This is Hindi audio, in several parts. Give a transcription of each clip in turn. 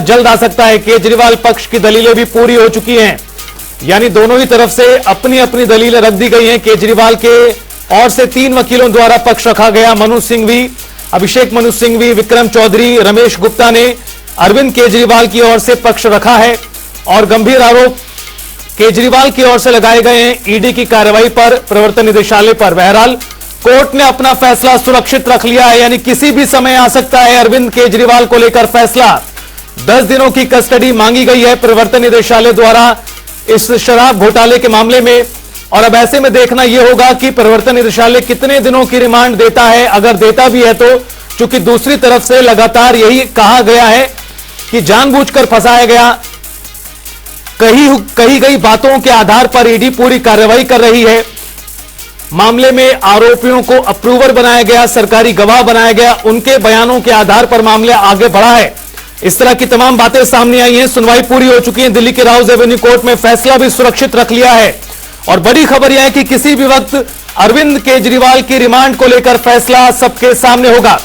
जल्द आ सकता है। केजरीवाल पक्ष की दलीलें भी पूरी हो चुकी हैं, यानी दोनों ही तरफ से अपनी अपनी दलीलें रख दी गई हैं। केजरीवाल के और से 3 वकीलों द्वारा पक्ष रखा गया। मनु सिंघवी, अभिषेक मनु सिंघवी, विक्रम चौधरी, रमेश गुप्ता ने अरविंद केजरीवाल की ओर से पक्ष रखा है और गंभीर आरोप केजरीवाल की ओर से लगाए गए हैं ईडी की कार्रवाई पर, प्रवर्तन निदेशालय पर। बहरहाल कोर्ट ने अपना फैसला सुरक्षित रख लिया है, यानी किसी भी समय आ सकता है अरविंद केजरीवाल को लेकर फैसला। 10 दिनों की कस्टडी मांगी गई है प्रवर्तन निदेशालय द्वारा इस शराब घोटाले के मामले में। और अब ऐसे में देखना यह होगा कि प्रवर्तन निदेशालय कितने दिनों की रिमांड देता है। अगर देता भी है तो, चूंकि दूसरी तरफ से लगातार यही कहा गया है कि जानबूझकर फंसाया गया, कही गई बातों के आधार पर ईडी पूरी कार्रवाई कर रही है। मामले में आरोपियों को अप्रूवर बनाया गया, सरकारी गवाह बनाया गया, उनके बयानों के आधार पर मामला आगे बढ़ा है। इस तरह की तमाम बातें सामने आई हैं। सुनवाई पूरी हो चुकी है। दिल्ली के राउज एवेन्यू कोर्ट में फैसला भी सुरक्षित रख लिया है और बड़ी खबर यह है कि किसी भी वक्त अरविंद केजरीवाल की रिमांड को लेकर फैसला सबके सामने होगा।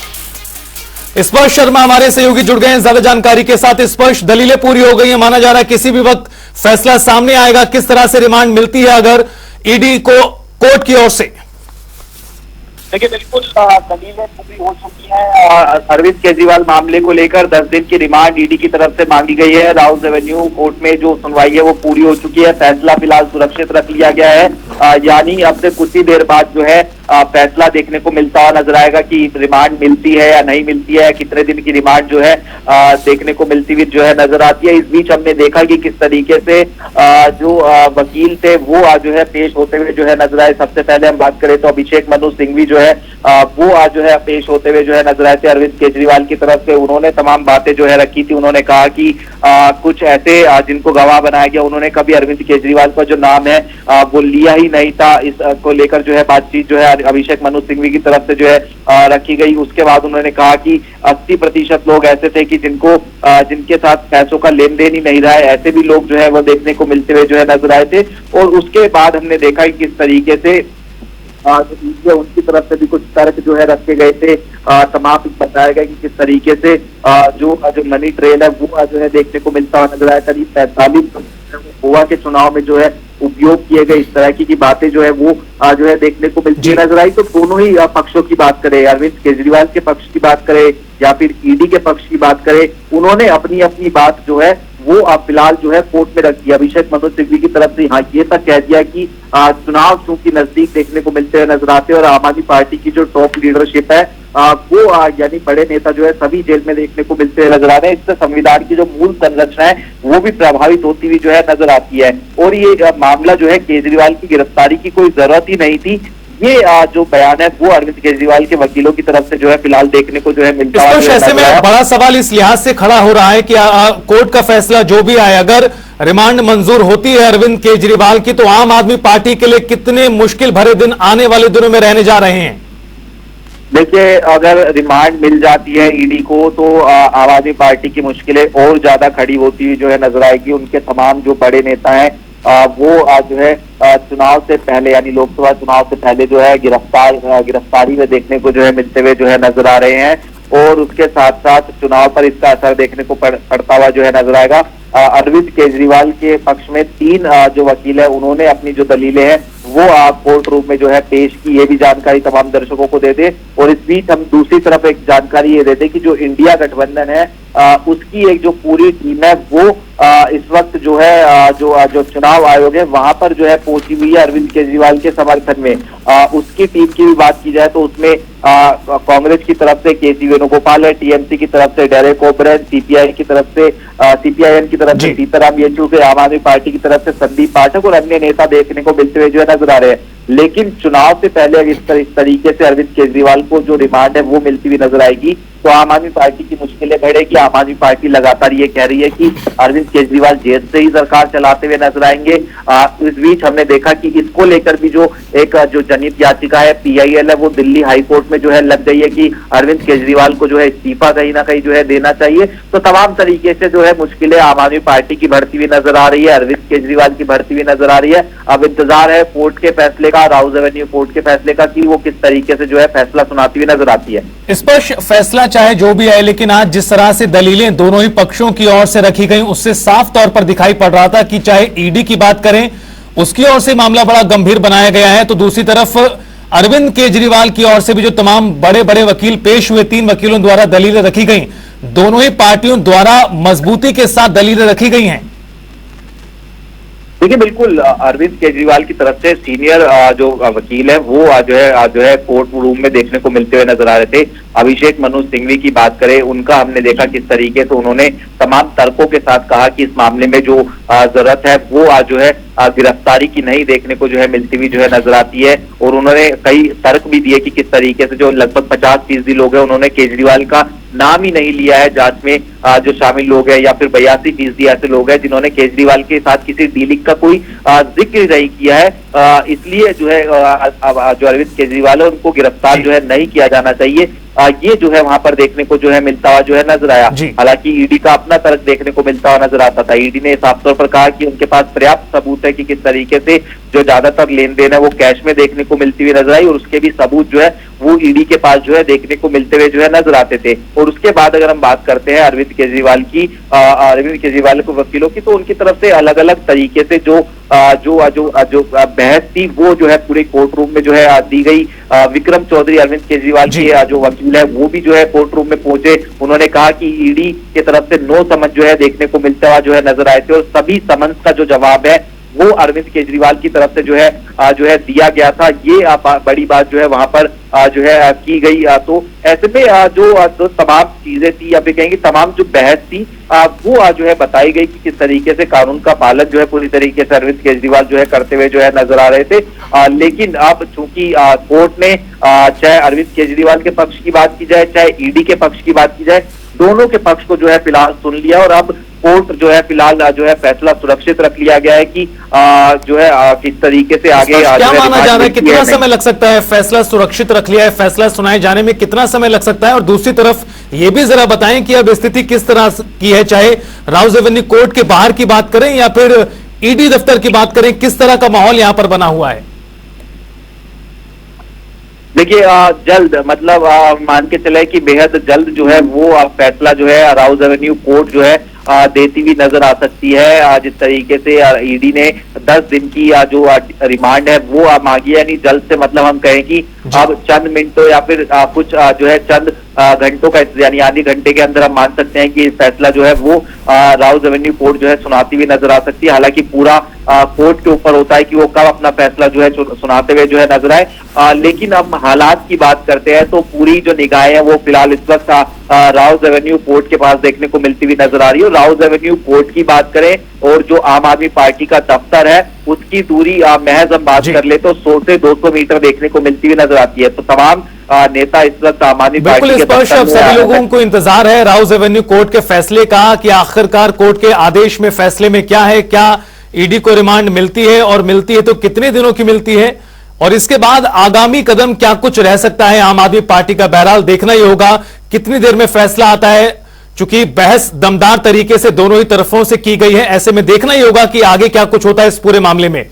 स्पर्श शर्मा हमारे सहयोगी जुड़ गए हैं ज्यादा जानकारी के साथ। स्पर्श, दलीलें पूरी हो गई हैं, माना जा रहा है किसी भी वक्त फैसला सामने आएगा। किस तरह से रिमांड मिलती है अगर ईडी को कोर्ट की ओर से? देखिए, बिल्कुल दलीलें पूरी हो चुकी हैं। अरविंद केजरीवाल मामले को लेकर 10 दिन की रिमांड ईडी की तरफ से मांगी गई है। राउज एवेन्यू कोर्ट में जो सुनवाई है वो पूरी हो चुकी है। फैसला फिलहाल सुरक्षित रख लिया गया है, यानी अब से कुछ ही देर बाद जो है फैसला देखने को मिलता हुआ नजर आएगा कि रिमांड मिलती है या नहीं मिलती है, कितने दिन की रिमांड जो है देखने को मिलती हुई जो है नजर आती है। इस बीच हमने देखा कि किस तरीके से जो वकील थे वो आज जो है पेश होते हुए जो है नजर आए। सबसे पहले हम बात करें तो अभिषेक मनु सिंघवी जो है वो आज जो है पेश होते हुए जो है नजर आए थे अरविंद केजरीवाल की तरफ से। उन्होंने तमाम बातें जो है रखी थी। उन्होंने कहा कि कुछ ऐसे जिनको गवाह बनाया गया, उन्होंने कभी अरविंद केजरीवाल का जो नाम है वो लिया ही नहीं था। इस को लेकर जो है बातचीत जो है अभिषेक मनु सिंघवी की तरफ से जो है रखी गई। उसके बाद उन्होंने कहा कि 80% लोग ऐसे थे कि जिनके साथ पैसों का लेन देन ही नहीं रहा है, ऐसे भी लोग जो है वो देखने को मिलते हुए जो है नजर आए थे। और उसके बाद हमने देखा कि किस तरीके से उनकी तरफ से भी कुछ तर्क जो है रखे गए थे। तमाम बताया गया कि किस तरीके से जो मनी ट्रेल है वो जो है देखने को मिलता हुआ नजर आया। करीब 45 गोवा के चुनाव में जो है उपयोग किए गए, इस तरह की बातें जो है वो जो है देखने को मिलती नजर आई। तो दोनों ही पक्षों की बात करें, अरविंद केजरीवाल के पक्ष की बात करें या फिर ईडी के पक्ष की बात करें, उन्होंने अपनी अपनी बात जो है वो फिलहाल जो है कोर्ट में रख दिया। अभिषेक मनु सिंघवी की तरफ से यहाँ ये तक कह दिया कि चुनाव चूंकि नजदीक देखने को मिलते हुए नजर आते हैं और आम आदमी पार्टी की जो टॉप लीडरशिप है वो यानी बड़े नेता जो है सभी जेल में देखने को मिलते हुए नजर आ रहे हैं। इससे संविधान की जो मूल संरचना है वो भी प्रभावित होती हुई जो है नजर आती है। और ये मामला जो है केजरीवाल की गिरफ्तारी की कोई जरूरत ही नहीं थी। ये जो बयान है वो अरविंद केजरीवाल के वकीलों की तरफ से जो है फिलहाल देखने को जो है मिलता है। ऐसे में बड़ा सवाल इस लिहाज से खड़ा हो रहा है कि कोर्ट का फैसला जो भी आए, अगर रिमांड मंजूर होती है अरविंद केजरीवाल की, तो आम आदमी पार्टी के लिए कितने मुश्किल भरे दिन आने वाले दिनों में रहने जा रहे हैं? देखिए, अगर रिमांड मिल जाती है ईडी को तो आम आदमी पार्टी की मुश्किलें और ज्यादा खड़ी होती हुई जो है नजर आएगी। उनके तमाम जो बड़े नेता हैं वो जो है चुनाव से पहले यानी लोकसभा चुनाव से पहले जो है गिरफ्तारी में देखने को जो है मिलते हुए जो है नजर आ रहे हैं। और उसके साथ साथ चुनाव पर इसका असर देखने को पड़ता हुआ जो है नजर आएगा। अरविंद केजरीवाल के पक्ष में 3 जो वकील है उन्होंने अपनी जो दलीलें हैं वो कोर्ट रूम में जो है पेश की। ये भी जानकारी तमाम दर्शकों को दे दे। और इस बीच हम दूसरी तरफ एक जानकारी ये देते कि जो इंडिया गठबंधन है उसकी एक जो पूरी टीम है वो इस वक्त जो है जो चुनाव आयोग है वहां पर जो है पहुंची हुई है अरविंद केजरीवाल के समर्थन में। उसकी टीम की भी बात की जाए तो उसमें कांग्रेस की तरफ से केसी वेणुगोपाल है, टीएमसी की तरफ से डेरेक ओब्रायन, सीपीआईएम की तरफ से सीताराम येचुरी, आम आदमी पार्टी की तरफ से संदीप पाठक और अन्य नेता देखने को मिलते हुए जो है नजर आ रहे हैं। लेकिन चुनाव से पहले इस तरीके से अरविंद केजरीवाल को जो रिमांड है वो मिलती हुई नजर आएगी तो आम आदमी पार्टी की मुश्किलें बढ़ेगी। आम आदमी पार्टी लगातार ये कह रही है कि अरविंद केजरीवाल जेल से ही सरकार चलाते हुए नजर आएंगे। इस बीच हमने देखा कि इसको लेकर भी जो जनहित याचिका है पीआईएल है वो दिल्ली हाईकोर्ट कोर्ट में जो है लग गई है कि अरविंद केजरीवाल को जो है इस्तीफा कहीं ना कहीं जो है देना चाहिए। तो तमाम तरीके से जो है मुश्किलें आम आदमी पार्टी की बढ़ती हुई नजर आ रही है, अरविंद केजरीवाल की बढ़ती हुई नजर आ रही है। अब इंतजार है कोर्ट के फैसले का, राउज एवेन्यू कोर्ट के फैसले का, कि वो किस तरीके से जो है फैसला सुनाती हुई नजर आती है। स्पष्ट फैसला चाहे जो भी है, लेकिन आज जिस तरह से दलीलें दोनों ही पक्षों की ओर से रखी गई, उससे साफ तौर पर दिखाई पड़ रहा था कि चाहे ईडी की बात करें, उसकी ओर से मामला बड़ा गंभीर बनाया गया है, तो दूसरी तरफ अरविंद केजरीवाल की ओर से भी जो तमाम बड़े बड़े वकील पेश हुए, 3 वकीलों द्वारा दलीलें रखी गई, दोनों ही पार्टियों द्वारा मजबूती के साथ दलीलें रखी गई हैं। देखिए, बिल्कुल अरविंद केजरीवाल की तरफ से सीनियर जो वकील है वो जो है कोर्ट रूम में देखने को मिलते हुए नजर आ रहे थे। अभिषेक मनु सिंघवी की बात करें, उनका हमने देखा किस तरीके से उन्होंने तमाम तर्कों के साथ कहा कि इस मामले में जो जरूरत है वो जो है गिरफ्तारी की नहीं देखने को जो है मिलती हुई जो है नजर आती है। और उन्होंने कई तर्क भी दिए कि किस तरीके से जो लगभग 50% लोग हैं उन्होंने केजरीवाल का नाम ही नहीं लिया है जांच में जो शामिल लोग हैं, या फिर 82% ऐसे लोग हैं जिन्होंने केजरीवाल के साथ किसी डीलिंग का कोई जिक्र नहीं किया है। इसलिए जो है जो अरविंद केजरीवाल है उनको गिरफ्तार जो है नहीं किया जाना चाहिए। ये जो है वहां पर देखने को जो है मिलता हुआ जो है नजर आया। हालांकि ईडी का अपना तर्क देखने को मिलता हुआ नजर आता था। ईडी ने साफ तौर पर कहा कि उनके पास पर्याप्त सबूत है कि किस तरीके से जो ज्यादातर लेन देन है वो कैश में देखने को मिलती हुई नजर आई, और उसके भी सबूत जो है वो ईडी के पास जो है देखने को मिलते हुए जो है नजर आते थे। और उसके बाद अगर हम बात करते हैं अरविंद केजरीवाल के वकीलों की, तो उनकी तरफ से अलग अलग तरीके से जो बहस थी वो जो है पूरे कोर्ट रूम में जो है दी गई। विक्रम चौधरी अरविंद केजरीवाल के जो वकील है वो भी जो है कोर्ट रूम में पहुंचे। उन्होंने कहा कि ईडी की तरफ से नो समझ जो है देखने को मिलता हुआ जो है नजर आए थे, और सभी समन्स का जो जवाब है वो अरविंद केजरीवाल की तरफ से जो है दिया गया था। ये बड़ी बात जो है वहां पर जो है की गई। तो ऐसे में जो तमाम चीजें थी, या फिर कहेंगे तमाम जो बहस थी वो जो है बताई गई कि किस तरीके से कानून का पालन जो है पूरी तरीके से अरविंद केजरीवाल जो है करते हुए जो है नजर आ रहे थे। लेकिन अब चूंकि कोर्ट ने चाहे अरविंद केजरीवाल के पक्ष की बात की जाए, चाहे ईडी के पक्ष की बात की जाए, दोनों के पक्ष को जो है फिलहाल सुन लिया, और अब कोर्ट जो है फिलहाल जो है फैसला सुरक्षित रख लिया गया है कि जो है किस तरीके से आगे क्या माना जा रहा है, कितना समय लग सकता है? फैसला सुरक्षित रख लिया है, फैसला सुनाए जाने में कितना समय लग सकता है? और दूसरी तरफ ये भी जरा बताएं कि अब स्थिति किस तरह की है, चाहे राउज एवेन्यू कोर्ट के बाहर की बात करें या फिर ईडी दफ्तर की बात करें, किस तरह का माहौल यहां पर बना हुआ है? देखिए, जल्द मतलब मान के चले कि बेहद जल्द जो है वो फैसला जो है राउज एवेन्यू कोर्ट जो है देती हुई नजर आ सकती है। जिस तरीके से ईडी ने 10 दिन की जो रिमांड है वो मांगी है, यानी जल्द से मतलब हम कहें कि अब चंद मिनटों या फिर कुछ जो है चंद घंटों का, यानी आधे घंटे के अंदर हम मान सकते हैं कि फैसला जो है वो राउज एवेन्यू कोर्ट जो है सुनाती हुई नजर आ सकती है। हालांकि पूरा कोर्ट के ऊपर होता है कि वो कब अपना फैसला जो है सुनाते हुए जो है नजर आए। लेकिन अब हालात की बात करते हैं तो पूरी जो निगाहें हैं वो फिलहाल इस वक्त राउज एवेन्यू कोर्ट के पास देखने को मिलती हुई नजर आ रही है। राउज एवेन्यू कोर्ट की बात करें और जो आम आदमी पार्टी का दफ्तर है उसकी दूरी महज हम बात कर ले तो 100 से 200 मीटर देखने को मिलती हुई नजर आती है। तो तमाम नेता इस वक्त आम आदमी पार्टी के स्पष्ट सभी लोगों को इंतजार है राउज एवेन्यू कोर्ट के फैसले का कि आखिरकार कोर्ट के आदेश में फैसले में क्या है, क्या ईडी को रिमांड मिलती है, और मिलती है तो कितने दिनों की मिलती है, और इसके बाद आगामी कदम क्या कुछ रह सकता है आम आदमी पार्टी का। बहरहाल देखना ही होगा कितनी देर में फैसला आता है, चूंकि बहस दमदार तरीके से दोनों ही तरफों से की गई है, ऐसे में देखना ही होगा कि आगे क्या कुछ होता है इस पूरे मामले में।